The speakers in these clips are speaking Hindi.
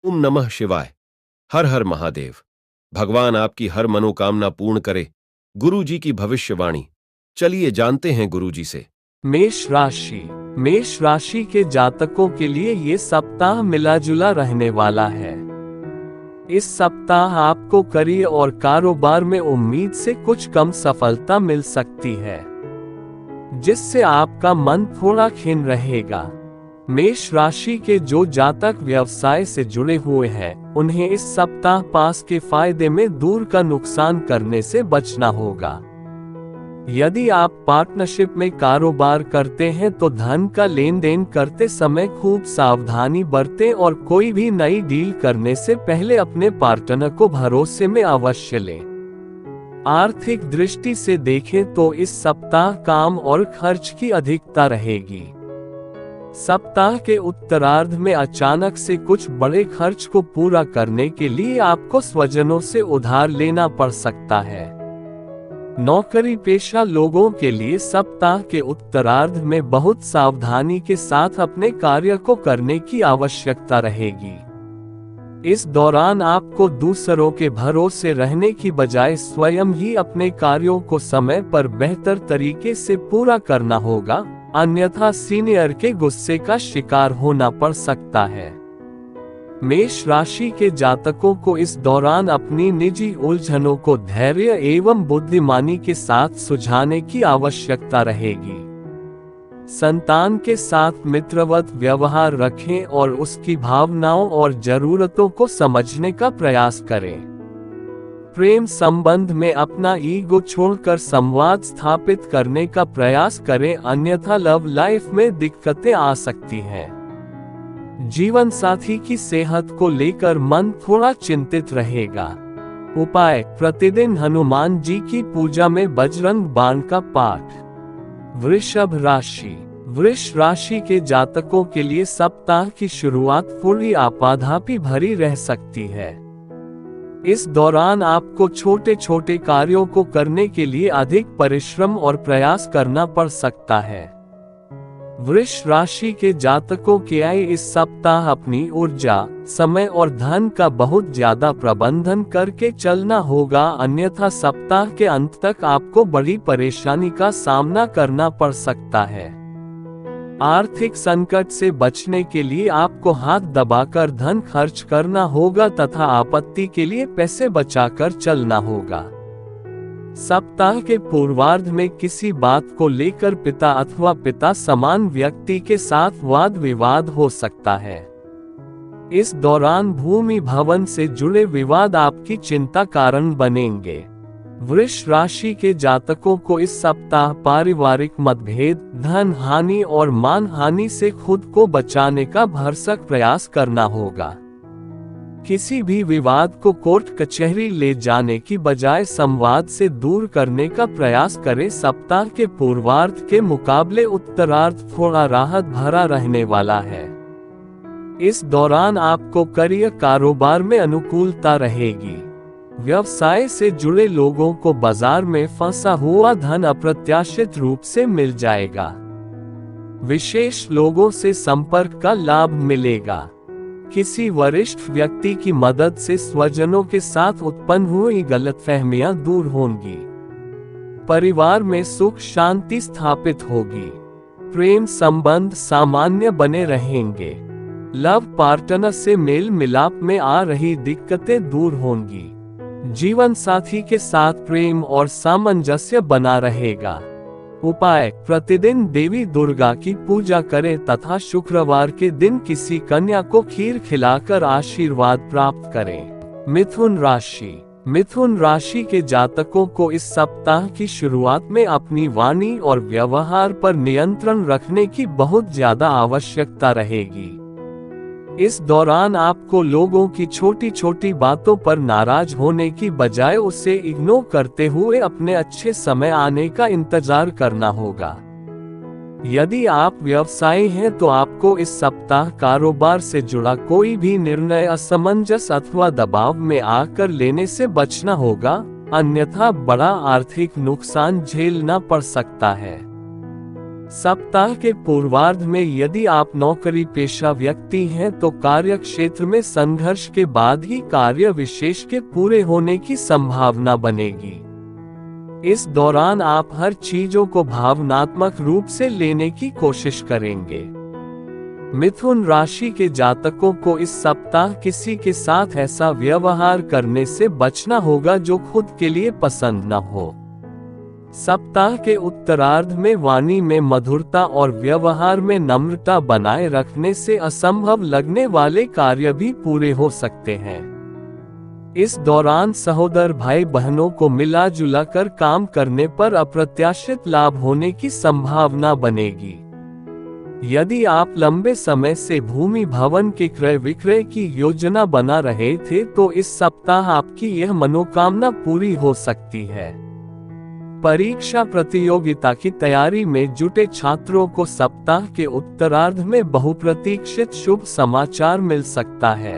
ओम नमः शिवाय। हर हर महादेव। भगवान आपकी हर मनोकामना पूर्ण करे। गुरु जी की भविष्यवाणी। चलिए जानते हैं गुरु जी से। मेष राशि के जातकों के लिए ये सप्ताह मिला जुला रहने वाला है। इस सप्ताह आपको करियर और कारोबार में उम्मीद से कुछ कम सफलता मिल सकती है, जिससे आपका मन थोड़ा खिन्न रहेगा। मेष राशि के जो जातक व्यवसाय से जुड़े हुए हैं, उन्हें इस सप्ताह पास के फायदे में दूर का नुकसान करने से बचना होगा। यदि आप पार्टनरशिप में कारोबार करते हैं तो धन का लेन देन करते समय खूब सावधानी बरतें और कोई भी नई डील करने से पहले अपने पार्टनर को भरोसे में अवश्य लें। आर्थिक दृष्टि से देखें तो इस सप्ताह काम और खर्च की अधिकता रहेगी। सप्ताह के उत्तरार्ध में अचानक से कुछ बड़े खर्च को पूरा करने के लिए आपको स्वजनों से उधार लेना पड़ सकता है। नौकरी पेशा लोगों के लिए सप्ताह के उत्तरार्ध में बहुत सावधानी के साथ अपने कार्य को करने की आवश्यकता रहेगी। इस दौरान आपको दूसरों के भरोसे रहने की बजाय स्वयं ही अपने कार्यों को समय पर बेहतर तरीके से पूरा करना होगा, अन्यथा सीनियर के गुस्से का शिकार होना पड़ सकता है। मेष राशि के जातकों को इस दौरान अपनी निजी उलझनों को धैर्य एवं बुद्धिमानी के साथ सुलझाने की आवश्यकता रहेगी। संतान के साथ मित्रवत व्यवहार रखें और उसकी भावनाओं और जरूरतों को समझने का प्रयास करें। प्रेम संबंध में अपना ईगो छोड़कर संवाद स्थापित करने का प्रयास करें, अन्यथा लव लाइफ में दिक्कतें आ सकती हैं। जीवन साथी की सेहत को लेकर मन थोड़ा चिंतित रहेगा। उपाय: प्रतिदिन हनुमान जी की पूजा में बजरंग बाण का पाठ। वृष राशि के जातकों के लिए सप्ताह की शुरुआत थोड़ी आपाधापी भरी रह सकती है। इस दौरान आपको छोटे छोटे कार्यों को करने के लिए अधिक परिश्रम और प्रयास करना पड़ सकता है। वृष राशि के जातकों के आय इस सप्ताह अपनी ऊर्जा, समय और धन का बहुत ज्यादा प्रबंधन करके चलना होगा, अन्यथा सप्ताह के अंत तक आपको बड़ी परेशानी का सामना करना पड़ सकता है। आर्थिक संकट से बचने के लिए आपको हाथ दबाकर धन खर्च करना होगा तथा आपत्ति के लिए पैसे बचाकर चलना होगा। सप्ताह के पूर्वार्ध में किसी बात को लेकर पिता अथवा पिता समान व्यक्ति के साथ वाद विवाद हो सकता है। इस दौरान भूमि भवन से जुड़े विवाद आपकी चिंता कारण बनेंगे। वृष राशि के जातकों को इस सप्ताह पारिवारिक मतभेद, धन हानि और मान हानि से खुद को बचाने का भरसक प्रयास करना होगा। किसी भी विवाद को कोर्ट कचहरी ले जाने की बजाय संवाद से दूर करने का प्रयास करें। सप्ताह के पूर्वार्ध के मुकाबले उत्तरार्ध थोड़ा राहत भरा रहने वाला है। इस दौरान आपको करियर कारोबार में अनुकूलता रहेगी। व्यवसाय से जुड़े लोगों को बाजार में फंसा हुआ धन अप्रत्याशित रूप से मिल जाएगा। विशेष लोगों से संपर्क का लाभ मिलेगा। किसी वरिष्ठ व्यक्ति की मदद से स्वजनों के साथ उत्पन्न हुई गलतफहमियां दूर होंगी। परिवार में सुख शांति स्थापित होगी। प्रेम संबंध सामान्य बने रहेंगे। लव पार्टनर से मेल मिलाप में आ रही दिक्कतें दूर होंगी। जीवन साथी के साथ प्रेम और सामंजस्य बना रहेगा। उपाय: प्रतिदिन देवी दुर्गा की पूजा करें तथा शुक्रवार के दिन किसी कन्या को खीर खिलाकर आशीर्वाद प्राप्त करें। मिथुन राशि के जातकों को इस सप्ताह की शुरुआत में अपनी वाणी और व्यवहार पर नियंत्रण रखने की बहुत ज्यादा आवश्यकता रहेगी। इस दौरान आपको लोगों की छोटी छोटी बातों पर नाराज होने की बजाय उसे इग्नोर करते हुए अपने अच्छे समय आने का इंतजार करना होगा। यदि आप व्यवसायी हैं तो आपको इस सप्ताह कारोबार से जुड़ा कोई भी निर्णय असमंजस अथवा दबाव में आकर लेने से बचना होगा, अन्यथा बड़ा आर्थिक नुकसान झेलना पड़ सकता है। सप्ताह के पूर्वार्ध में यदि आप नौकरी पेशा व्यक्ति हैं तो कार्य क्षेत्र में संघर्ष के बाद ही कार्य विशेष के पूरे होने की संभावना बनेगी। इस दौरान आप हर चीजों को भावनात्मक रूप से लेने की कोशिश करेंगे। मिथुन राशि के जातकों को इस सप्ताह किसी के साथ ऐसा व्यवहार करने से बचना होगा जो खुद के लिए पसंद न हो। सप्ताह के उत्तरार्ध में वाणी में मधुरता और व्यवहार में नम्रता बनाए रखने से असंभव लगने वाले कार्य भी पूरे हो सकते हैं। इस दौरान सहोदर भाई बहनों को मिला जुला कर काम करने पर अप्रत्याशित लाभ होने की संभावना बनेगी। यदि आप लंबे समय से भूमि भवन के क्रय विक्रय की योजना बना रहे थे तो इस सप्ताह आपकी यह मनोकामना पूरी हो सकती है। परीक्षा प्रतियोगिता की तैयारी में जुटे छात्रों को सप्ताह के उत्तरार्ध में बहुप्रतीक्षित शुभ समाचार मिल सकता है।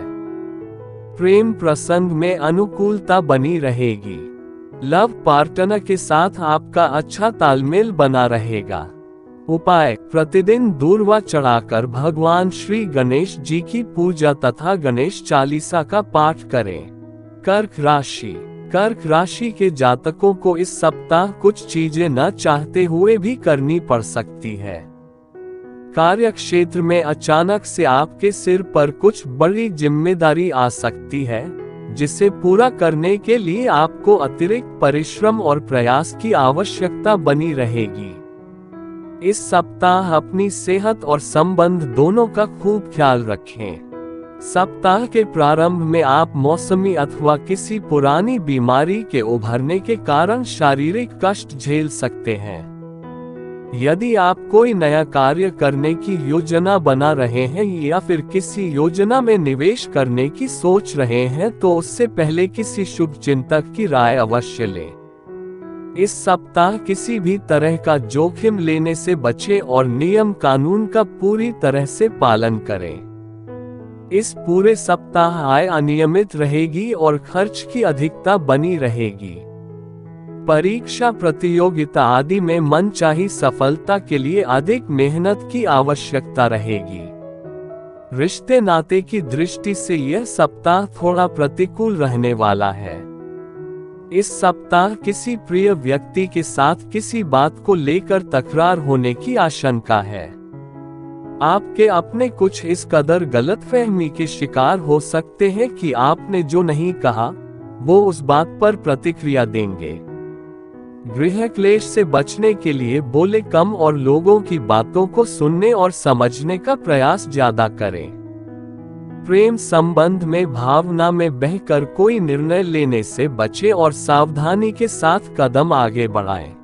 प्रेम प्रसंग में अनुकूलता बनी रहेगी। लव पार्टनर के साथ आपका अच्छा तालमेल बना रहेगा। उपाय: प्रतिदिन दूर्वा चढ़ाकर भगवान श्री गणेश जी की पूजा तथा गणेश चालीसा का पाठ करें। कर्क राशि: कर्क राशि के जातकों को इस सप्ताह कुछ चीजें न चाहते हुए भी करनी पड़ सकती है। कार्य क्षेत्र में अचानक से आपके सिर पर कुछ बड़ी जिम्मेदारी आ सकती है, जिसे पूरा करने के लिए आपको अतिरिक्त परिश्रम और प्रयास की आवश्यकता बनी रहेगी। इस सप्ताह अपनी सेहत और संबंध दोनों का खूब ख्याल रखें। सप्ताह के प्रारंभ में आप मौसमी अथवा किसी पुरानी बीमारी के उभरने के कारण शारीरिक कष्ट झेल सकते हैं। यदि आप कोई नया कार्य करने की योजना बना रहे हैं या फिर किसी योजना में निवेश करने की सोच रहे हैं तो उससे पहले किसी शुभ चिंतक की राय अवश्य लें। इस सप्ताह किसी भी तरह का जोखिम लेने से बचें और नियम कानून का पूरी तरह से पालन करें। इस पूरे सप्ताह आय अनियमित रहेगी और खर्च की अधिकता बनी रहेगी। परीक्षा प्रतियोगिता आदि में मनचाही सफलता के लिए अधिक मेहनत की आवश्यकता रहेगी। रिश्ते नाते की दृष्टि से यह सप्ताह थोड़ा प्रतिकूल रहने वाला है। इस सप्ताह किसी प्रिय व्यक्ति के साथ किसी बात को लेकर तकरार होने की आशंका है। आपके अपने कुछ इस कदर गलतफहमी के शिकार हो सकते हैं कि आपने जो नहीं कहा वो उस बात पर प्रतिक्रिया देंगे। गृह क्लेश से बचने के लिए बोले कम और लोगों की बातों को सुनने और समझने का प्रयास ज्यादा करें। प्रेम संबंध में भावना में बहकर कोई निर्णय लेने से बचें और सावधानी के साथ कदम आगे बढ़ाएं।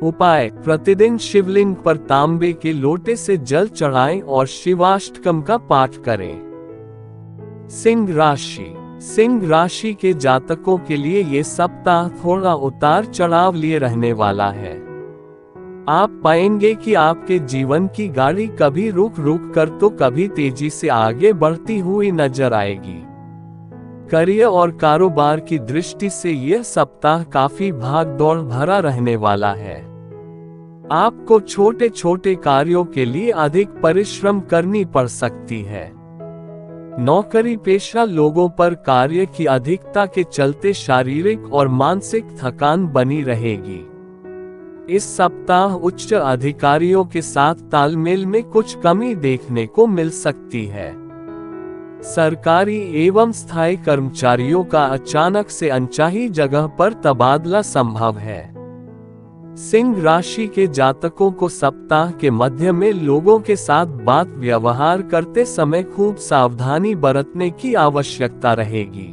उपाय: प्रतिदिन शिवलिंग पर तांबे के लोटे से जल चढ़ाएं और शिवाष्टकम का पाठ करें। सिंह राशि: सिंह राशि के जातकों के लिए ये सप्ताह थोड़ा उतार चढ़ाव लिए रहने वाला है। आप पाएंगे कि आपके जीवन की गाड़ी कभी रुक रुक कर तो कभी तेजी से आगे बढ़ती हुई नजर आएगी। करियर और कारोबार की दृष्टि से यह सप्ताह काफी भागदौड़ भरा रहने वाला है। आपको छोटे छोटे कार्यों के लिए अधिक परिश्रम करनी पड़ सकती है। नौकरी पेशा लोगों पर कार्य की अधिकता के चलते शारीरिक और मानसिक थकान बनी रहेगी। इस सप्ताह उच्च अधिकारियों के साथ तालमेल में कुछ कमी देखने को मिल सकती है। सरकारी एवं स्थायी कर्मचारियों का अचानक से अनचाही जगह पर तबादला संभव है। सिंह राशि के जातकों को सप्ताह के मध्य में लोगों के साथ बात व्यवहार करते समय खूब सावधानी बरतने की आवश्यकता रहेगी।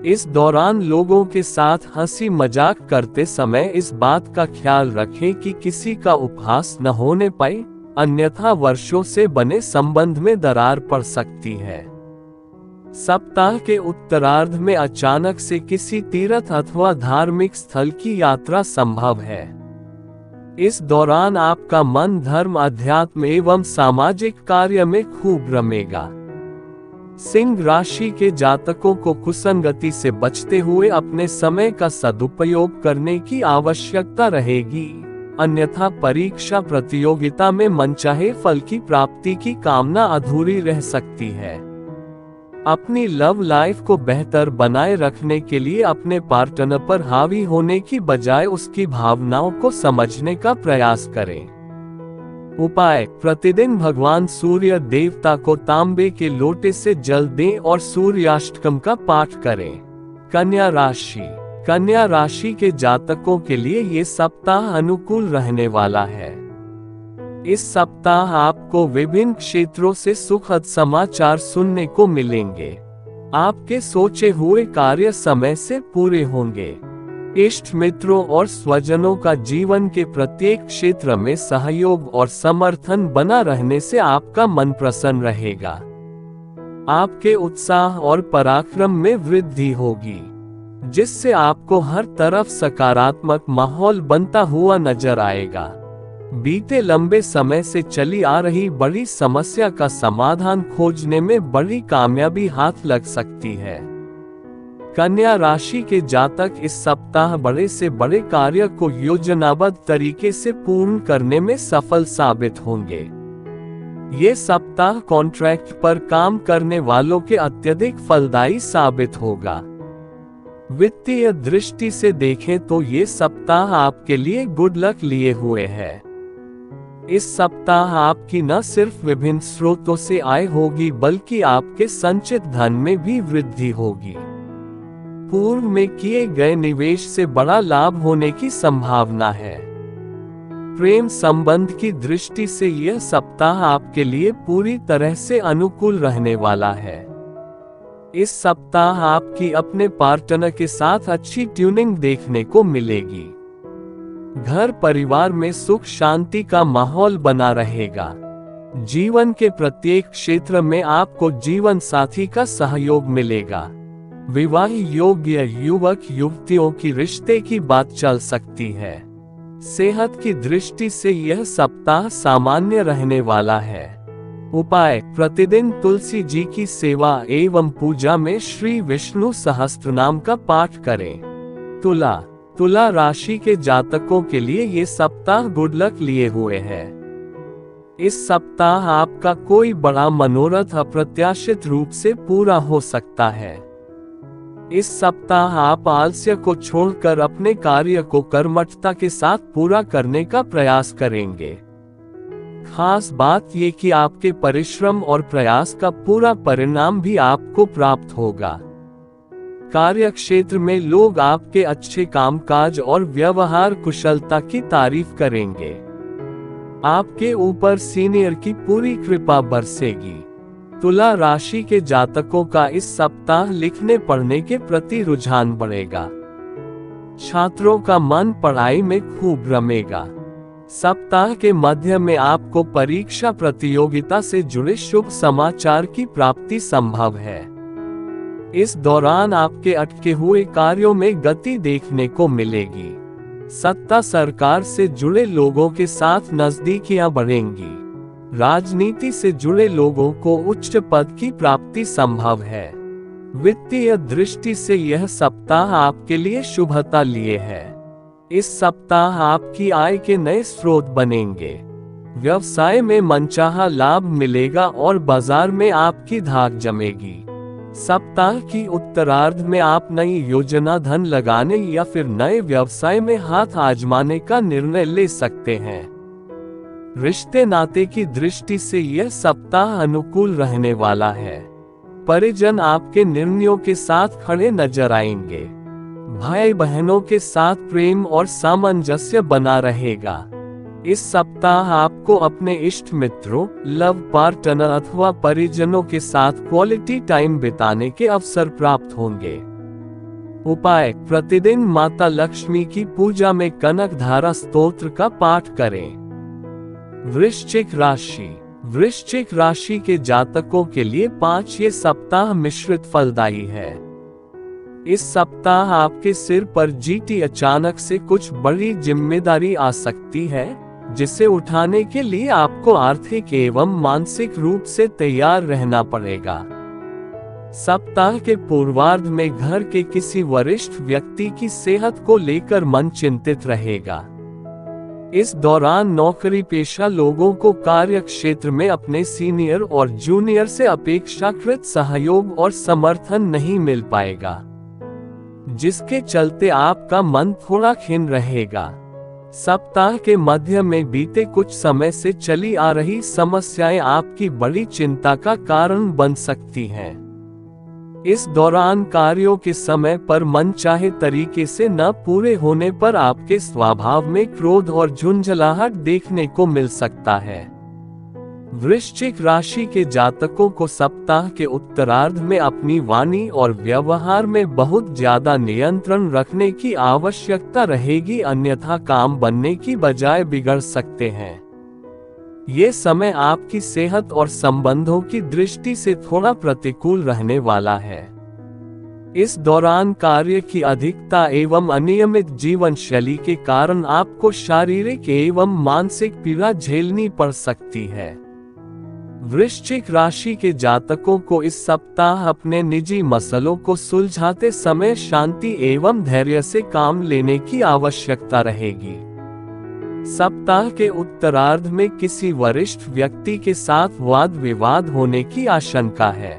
इस दौरान लोगों के साथ हंसी मजाक करते समय इस बात का ख्याल रखें कि किसी का उपहास न होने पाए, अन्यथा वर्षों से बने संबंध में दरार पड़ सकती है। सप्ताह के उत्तरार्ध में अचानक से किसी तीर्थ अथवा धार्मिक स्थल की यात्रा संभव है। इस दौरान आपका मन धर्म अध्यात्म एवं सामाजिक कार्य में खूब रमेगा। सिंह राशि के जातकों को कुसंगति से बचते हुए अपने समय का सदुपयोग करने की आवश्यकता रहेगी। अन्यथा परीक्षा प्रतियोगिता में मनचाहे फल की प्राप्ति की कामना अधूरी रह सकती है। अपनी लव लाइफ को बेहतर बनाए रखने के लिए अपने पार्टनर पर हावी होने की बजाय उसकी भावनाओं को समझने का प्रयास करें। उपाय: प्रतिदिन भगवान सूर्य देवता को तांबे के लोटे से जल दें और सूर्याष्टकम का पाठ करें। कन्या राशि। कन्या राशि के जातकों के लिए ये सप्ताह अनुकूल रहने वाला है। इस सप्ताह आपको विभिन्न क्षेत्रों से सुखद समाचार सुनने को मिलेंगे। आपके सोचे हुए कार्य समय से पूरे होंगे। इष्ट मित्रों और स्वजनों का जीवन के प्रत्येक क्षेत्र में सहयोग और समर्थन बना रहने से आपका मन प्रसन्न रहेगा। आपके उत्साह और पराक्रम में वृद्धि होगी, जिससे आपको हर तरफ सकारात्मक माहौल बनता हुआ नजर आएगा। बीते लंबे समय से चली आ रही बड़ी समस्या का समाधान खोजने में बड़ी कामयाबी हाथ लग सकती है। कन्या राशि के जातक इस सप्ताह बड़े से बड़े कार्य को योजनाबद्ध तरीके से पूर्ण करने में सफल साबित होंगे। ये सप्ताह कॉन्ट्रैक्ट पर काम करने वालों के अत्यधिक फलदायी साबित होगा। वित्तीय दृष्टि से देखें तो ये सप्ताह आपके लिए गुड लक लिए हुए है। इस सप्ताह आपकी न सिर्फ विभिन्न स्रोतों से आय होगी, बल्कि आपके संचित धन में भी वृद्धि होगी। पूर्व में किए गए निवेश से बड़ा लाभ होने की संभावना है। प्रेम संबंध की दृष्टि से यह सप्ताह आपके लिए पूरी तरह से अनुकूल रहने वाला है। इस सप्ताह आपकी अपने पार्टनर के साथ अच्छी ट्यूनिंग देखने को मिलेगी। घर परिवार में सुख शांति का माहौल बना रहेगा। जीवन के प्रत्येक क्षेत्र में आपको जीवन साथी का सहयोग मिलेगा। विवाह योग्य युवक युवतियों की रिश्ते की बात चल सकती है। सेहत की दृष्टि से यह सप्ताह सामान्य रहने वाला है। उपाय: प्रतिदिन तुलसी जी की सेवा एवं पूजा में श्री विष्णु सहस्त्रनाम का पाठ करें। तुला राशि के जातकों के लिए ये सप्ताह गुड लक लिए हुए है। इस सप्ताह आपका कोई बड़ा मनोरथ अप्रत्याशित रूप से पूरा हो सकता है। इस सप्ताह आप आलस्य को छोड़कर अपने कार्य को कर्मठता के साथ पूरा करने का प्रयास करेंगे। खास बात ये कि आपके परिश्रम और प्रयास का पूरा परिणाम भी आपको प्राप्त होगा। कार्य क्षेत्र में लोग आपके अच्छे कामकाज और व्यवहार कुशलता की तारीफ करेंगे। आपके ऊपर सीनियर की पूरी कृपा बरसेगी। तुला राशि के जातकों का इस सप्ताह लिखने पढ़ने के प्रति रुझान बढ़ेगा। छात्रों का मन पढ़ाई में खूब रमेगा। सप्ताह के मध्य में आपको परीक्षा प्रतियोगिता से जुड़े शुभ समाचार की प्राप्ति संभव है। इस दौरान आपके अटके हुए कार्यों में गति देखने को मिलेगी। सत्ता सरकार से जुड़े लोगों के साथ नजदीकियां बढ़ेंगी। राजनीति से जुड़े लोगों को उच्च पद की प्राप्ति संभव है। वित्तीय दृष्टि से यह सप्ताह आपके लिए शुभता लिए है। इस सप्ताह आपकी आय के नए स्रोत बनेंगे। व्यवसाय में मनचाहा लाभ मिलेगा और बाजार में आपकी धाक जमेगी। सप्ताह की उत्तरार्ध में आप नई योजना, धन लगाने या फिर नए व्यवसाय में हाथ आजमाने का निर्णय ले सकते हैं। रिश्ते नाते की दृष्टि से यह सप्ताह अनुकूल रहने वाला है। परिजन आपके निर्णयों के साथ खड़े नजर आएंगे। भाई बहनों के साथ प्रेम और सामंजस्य बना रहेगा। इस सप्ताह आपको अपने इष्ट मित्रों, लव पार्टनर अथवा परिजनों के साथ क्वालिटी टाइम बिताने के अवसर प्राप्त होंगे। उपाय: प्रतिदिन माता लक्ष्मी की पूजा में कनकधारा स्तोत्र का पाठ करें। वृश्चिक राशि। वृश्चिक राशि के जातकों के लिए 5 ये सप्ताह मिश्रित फलदायी है। इस सप्ताह आपके सिर पर जीती अचानक से कुछ बड़ी जिम्मेदारी आ सकती है, जिसे उठाने के लिए आपको आर्थिक एवं मानसिक रूप से तैयार रहना पड़ेगा। सप्ताह के पूर्वार्ध में घर के किसी वरिष्ठ व्यक्ति की सेहत को लेकर मन चिंतित रहेगा। इस दौरान नौकरी पेशा लोगों को कार्य क्षेत्र में अपने सीनियर और जूनियर से अपेक्षाकृत सहयोग और समर्थन नहीं मिल पाएगा, जिसके चलते आपका मन थोड़ा खिन्न रहेगा। सप्ताह के मध्य में बीते कुछ समय से चली आ रही समस्याएं आपकी बड़ी चिंता का कारण बन सकती हैं। इस दौरान कार्यों के समय पर मनचाहे तरीके से न पूरे होने पर आपके स्वभाव में क्रोध और झुंझलाहट देखने को मिल सकता है। वृश्चिक राशि के जातकों को सप्ताह के उत्तरार्ध में अपनी वाणी और व्यवहार में बहुत ज्यादा नियंत्रण रखने की आवश्यकता रहेगी, अन्यथा काम बनने की बजाय बिगड़ सकते हैं। ये समय आपकी सेहत और संबंधों की दृष्टि से थोड़ा प्रतिकूल रहने वाला है। इस दौरान कार्य की अधिकता एवं अनियमित जीवन शैली के कारण आपको शारीरिक एवं मानसिक पीड़ा झेलनी पड़ सकती है। वृश्चिक राशि के जातकों को इस सप्ताह अपने निजी मसलों को सुलझाते समय शांति एवं धैर्य से काम लेने की आवश्यकता रहेगी। सप्ताह के उत्तरार्ध में किसी वरिष्ठ व्यक्ति के साथ वाद विवाद होने की आशंका है।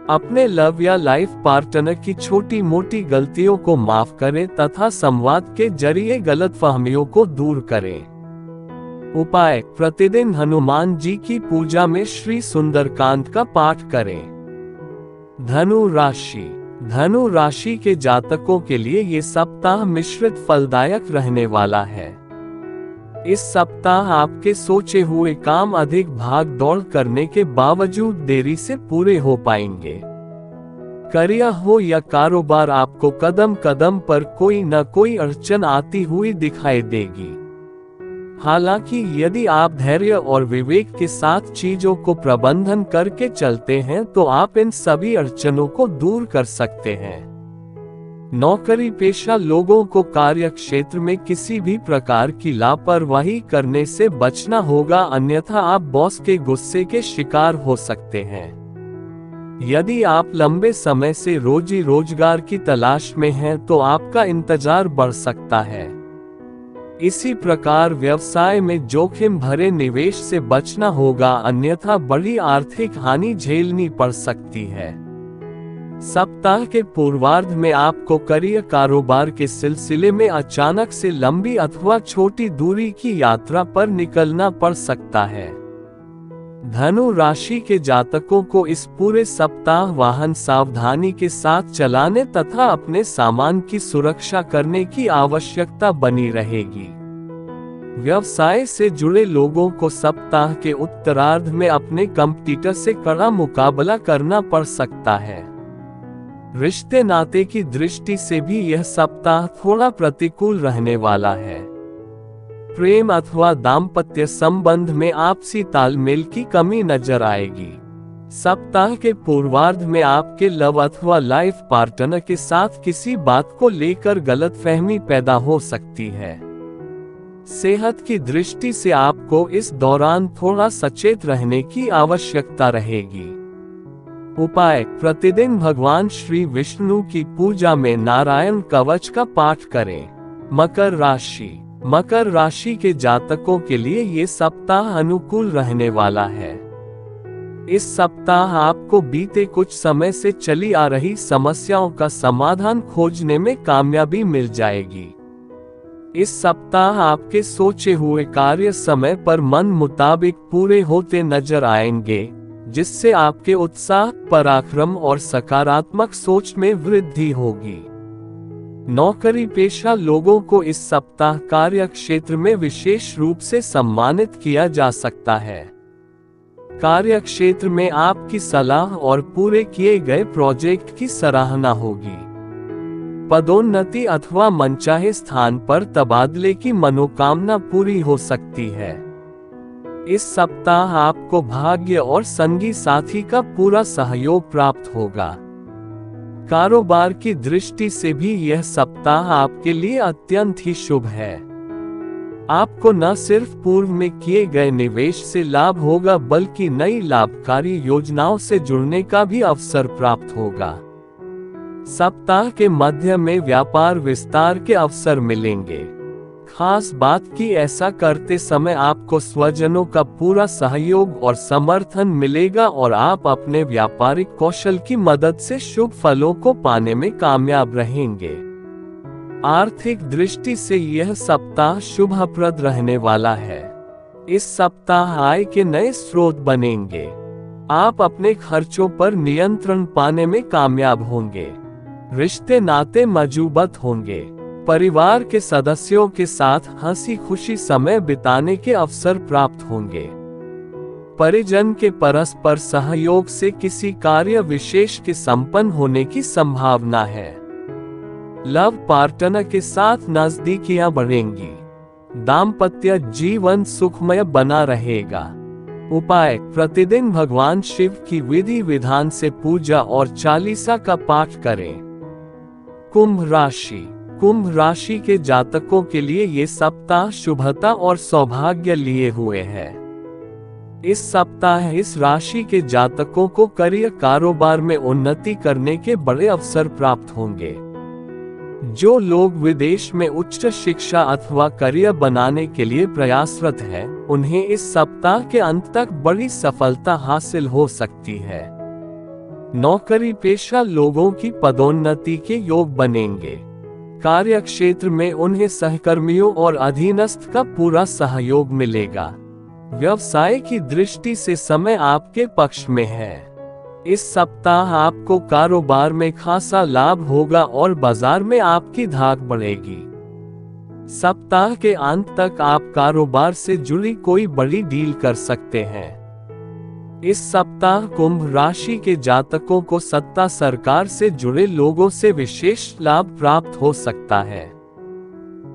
अपने लव या लाइफ पार्टनर की छोटी मोटी गलतियों को माफ करें तथा संवाद के जरिए गलतफहमियों को दूर करें। उपाय: प्रतिदिन हनुमान जी की पूजा में श्री सुंदरकांड का पाठ करें। धनु राशि के जातकों के लिए ये सप्ताह मिश्रित फलदायक रहने वाला है। इस सप्ताह आपके सोचे हुए काम अधिक भाग दौड़ करने के बावजूद देरी से पूरे हो पाएंगे। करियर हो या कारोबार, आपको कदम कदम पर कोई न कोई अड़चन आती हुई दिखाई देगी। हालांकि यदि आप धैर्य और विवेक के साथ चीजों को प्रबंधन करके चलते हैं तो आप इन सभी अड़चनों को दूर कर सकते हैं। नौकरी पेशा लोगों को कार्य क्षेत्र में किसी भी प्रकार की लापरवाही करने से बचना होगा, अन्यथा आप बॉस के गुस्से के शिकार हो सकते हैं। यदि आप लंबे समय से रोजी रोजगार की तलाश में हैं तो आपका इंतजार बढ़ सकता है। इसी प्रकार व्यवसाय में जोखिम भरे निवेश से बचना होगा, अन्यथा बड़ी आर्थिक हानि झेलनी पड़ सकती है। सप्ताह के पूर्वार्ध में आपको करियर कारोबार के सिलसिले में अचानक से लंबी अथवा छोटी दूरी की यात्रा पर निकलना पड़ सकता है। धनु राशि के जातकों को इस पूरे सप्ताह वाहन सावधानी के साथ चलाने तथा अपने सामान की सुरक्षा करने की आवश्यकता बनी रहेगी। व्यवसाय से जुड़े लोगों को सप्ताह के उत्तरार्ध में अपने कंपटीटर से कड़ा मुकाबला करना पड़ सकता है। रिश्ते नाते की दृष्टि से भी यह सप्ताह थोड़ा प्रतिकूल रहने वाला है। प्रेम अथवा दाम्पत्य संबंध में आपसी तालमेल की कमी नजर आएगी। सप्ताह के पूर्वार्ध में आपके लव अथवा लाइफ पार्टनर के साथ किसी बात को लेकर गलतफहमी पैदा हो सकती है। सेहत की दृष्टि से आपको इस दौरान थोड़ा सचेत रहने की आवश्यकता रहेगी। उपाय: प्रतिदिन भगवान श्री विष्णु की पूजा में नारायण कवच का पाठ करें। मकर राशि के जातकों के लिए ये सप्ताह अनुकूल रहने वाला है। इस सप्ताह आपको बीते कुछ समय से चली आ रही समस्याओं का समाधान खोजने में कामयाबी मिल जाएगी। इस सप्ताह आपके सोचे हुए कार्य समय पर मन मुताबिक पूरे होते नजर आएंगे, जिससे आपके उत्साह, पराक्रम और सकारात्मक सोच में वृद्धि होगी। नौकरी पेशा लोगों को इस सप्ताह कार्य क्षेत्र में विशेष रूप से सम्मानित किया जा सकता है। कार्य क्षेत्र में आपकी सलाह और पूरे किए गए प्रोजेक्ट की सराहना होगी। पदोन्नति अथवा मनचाहे स्थान पर तबादले की मनोकामना पूरी हो सकती है। इस सप्ताह आपको भाग्य और संगी साथी का पूरा सहयोग प्राप्त होगा। कारोबार की दृष्टि से भी यह सप्ताह आपके लिए अत्यंत ही शुभ है। आपको न सिर्फ पूर्व में किए गए निवेश से लाभ होगा, बल्कि नई लाभकारी योजनाओं से जुड़ने का भी अवसर प्राप्त होगा। सप्ताह के मध्य में व्यापार विस्तार के अवसर मिलेंगे। खास बात कि ऐसा करते समय आपको स्वजनों का पूरा सहयोग और समर्थन मिलेगा और आप अपने व्यापारिक कौशल की मदद से शुभ फलों को पाने में कामयाब रहेंगे। आर्थिक दृष्टि से यह सप्ताह शुभप्रद रहने वाला है। इस सप्ताह आय के नए स्रोत बनेंगे। आप अपने खर्चों पर नियंत्रण पाने में कामयाब होंगे। रिश्ते नाते मजबूत होंगे। परिवार के सदस्यों के साथ हंसी खुशी समय बिताने के अवसर प्राप्त होंगे। परिजन के परस्पर सहयोग से किसी कार्य विशेष के संपन्न होने की संभावना है। लव पार्टनर के साथ नजदीकियां बढ़ेंगी। दाम्पत्य जीवन सुखमय बना रहेगा। उपाय: प्रतिदिन भगवान शिव की विधि विधान से पूजा और चालीसा का पाठ करें। कुंभ राशि। कुंभ राशि के जातकों के लिए ये सप्ताह शुभता और सौभाग्य लिए हुए है। इस सप्ताह इस राशि के जातकों को करियर कारोबार में उन्नति करने के बड़े अवसर प्राप्त होंगे। जो लोग विदेश में उच्च शिक्षा अथवा करियर बनाने के लिए प्रयासरत हैं, उन्हें इस सप्ताह के अंत तक बड़ी सफलता हासिल हो सकती है। नौकरी पेशा लोगों की पदोन्नति के योग बनेंगे। कार्य क्षेत्र में उन्हें सहकर्मियों और अधीनस्थ का पूरा सहयोग मिलेगा। व्यवसाय की दृष्टि से समय आपके पक्ष में है। इस सप्ताह आपको कारोबार में खासा लाभ होगा और बाजार में आपकी धाक बढ़ेगी। सप्ताह के अंत तक आप कारोबार से जुड़ी कोई बड़ी डील कर सकते हैं। इस सप्ताह कुंभ राशि के जातकों को सत्ता सरकार से जुड़े लोगों से विशेष लाभ प्राप्त हो सकता है।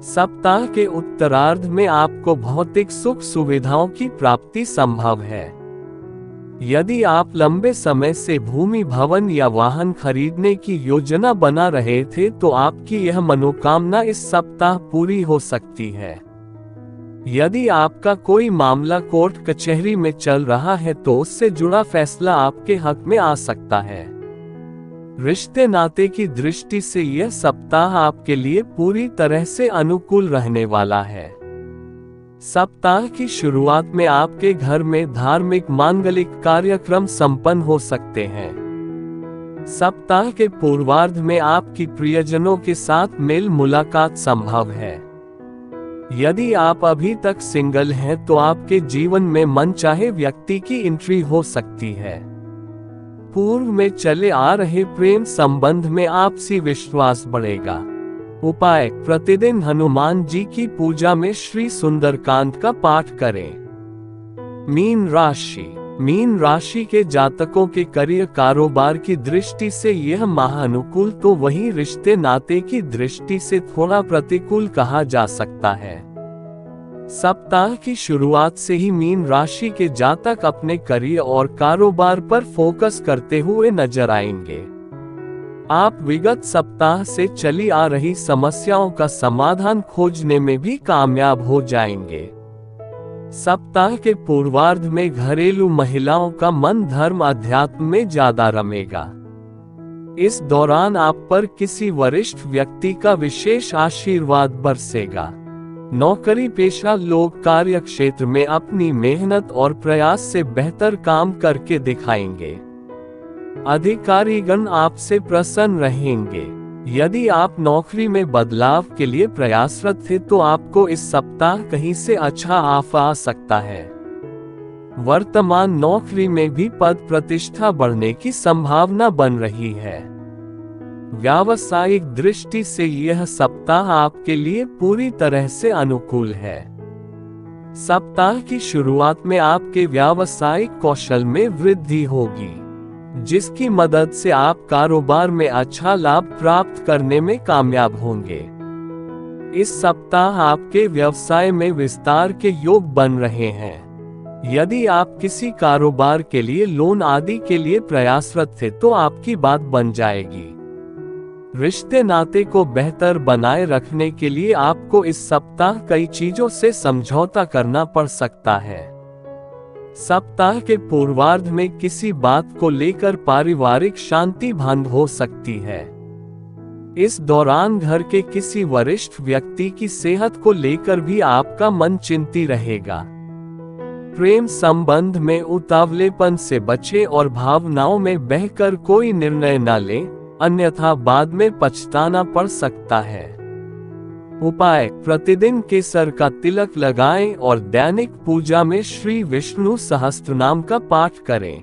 सप्ताह के उत्तरार्ध में आपको भौतिक सुख सुविधाओं की प्राप्ति संभव है। यदि आप लंबे समय से भूमि भवन या वाहन खरीदने की योजना बना रहे थे तो आपकी यह मनोकामना इस सप्ताह पूरी हो सकती है। यदि आपका कोई मामला कोर्ट कचहरी में चल रहा है तो उससे जुड़ा फैसला आपके हक में आ सकता है। रिश्ते नाते की दृष्टि से यह सप्ताह आपके लिए पूरी तरह से अनुकूल रहने वाला है। सप्ताह की शुरुआत में आपके घर में धार्मिक मांगलिक कार्यक्रम संपन्न हो सकते हैं। सप्ताह के पूर्वार्ध में आपकी प्रियजनों के साथ मेल मुलाकात संभव है। यदि आप अभी तक सिंगल हैं तो आपके जीवन में मनचाहे व्यक्ति की एंट्री हो सकती है। पूर्व में चले आ रहे प्रेम संबंध में आपसी विश्वास बढ़ेगा। उपाय: प्रतिदिन हनुमान जी की पूजा में श्री सुंदरकांड का पाठ करें। मीन राशि। मीन राशि के जातकों के करियर कारोबार की दृष्टि से यह माह अनुकूल तो वहीं रिश्ते नाते की दृष्टि से थोड़ा प्रतिकूल कहा जा सकता है। सप्ताह की शुरुआत से ही मीन राशि के जातक अपने करियर और कारोबार पर फोकस करते हुए नजर आएंगे। आप विगत सप्ताह से चली आ रही समस्याओं का समाधान खोजने में भी कामयाब हो जाएंगे। सप्ताह के पूर्वार्ध में घरेलू महिलाओं का मन धर्म अध्यात्म में ज्यादा रमेगा। इस दौरान आप पर किसी वरिष्ठ व्यक्ति का विशेष आशीर्वाद बरसेगा। नौकरी पेशा लोग कार्य क्षेत्र में अपनी मेहनत और प्रयास से बेहतर काम करके दिखाएंगे। अधिकारीगण आपसे प्रसन्न रहेंगे। यदि आप नौकरी में बदलाव के लिए प्रयासरत थे तो आपको इस सप्ताह कहीं से अच्छा ऑफर आ सकता है। वर्तमान नौकरी में भी पद प्रतिष्ठा बढ़ने की संभावना बन रही है। व्यावसायिक दृष्टि से यह सप्ताह आपके लिए पूरी तरह से अनुकूल है। सप्ताह की शुरुआत में आपके व्यावसायिक कौशल में वृद्धि होगी, जिसकी मदद से आप कारोबार में अच्छा लाभ प्राप्त करने में कामयाब होंगे। इस सप्ताह आपके व्यवसाय में विस्तार के योग बन रहे हैं। यदि आप किसी कारोबार के लिए लोन आदि के लिए प्रयासरत थे तो आपकी बात बन जाएगी। रिश्ते नाते को बेहतर बनाए रखने के लिए आपको इस सप्ताह कई चीजों से समझौता करना पड़ सकता है। सप्ताह के पूर्वार्ध में किसी बात को लेकर पारिवारिक शांति भंग हो सकती है। इस दौरान घर के किसी वरिष्ठ व्यक्ति की सेहत को लेकर भी आपका मन चिंतित रहेगा। प्रेम संबंध में उतावलेपन से बचें और भावनाओं में बहकर कोई निर्णय न लें, अन्यथा बाद में पछताना पड़ सकता है। उपाय: प्रतिदिन केसर का तिलक लगाएं और दैनिक पूजा में श्री विष्णु सहस्त्रनाम का पाठ करें।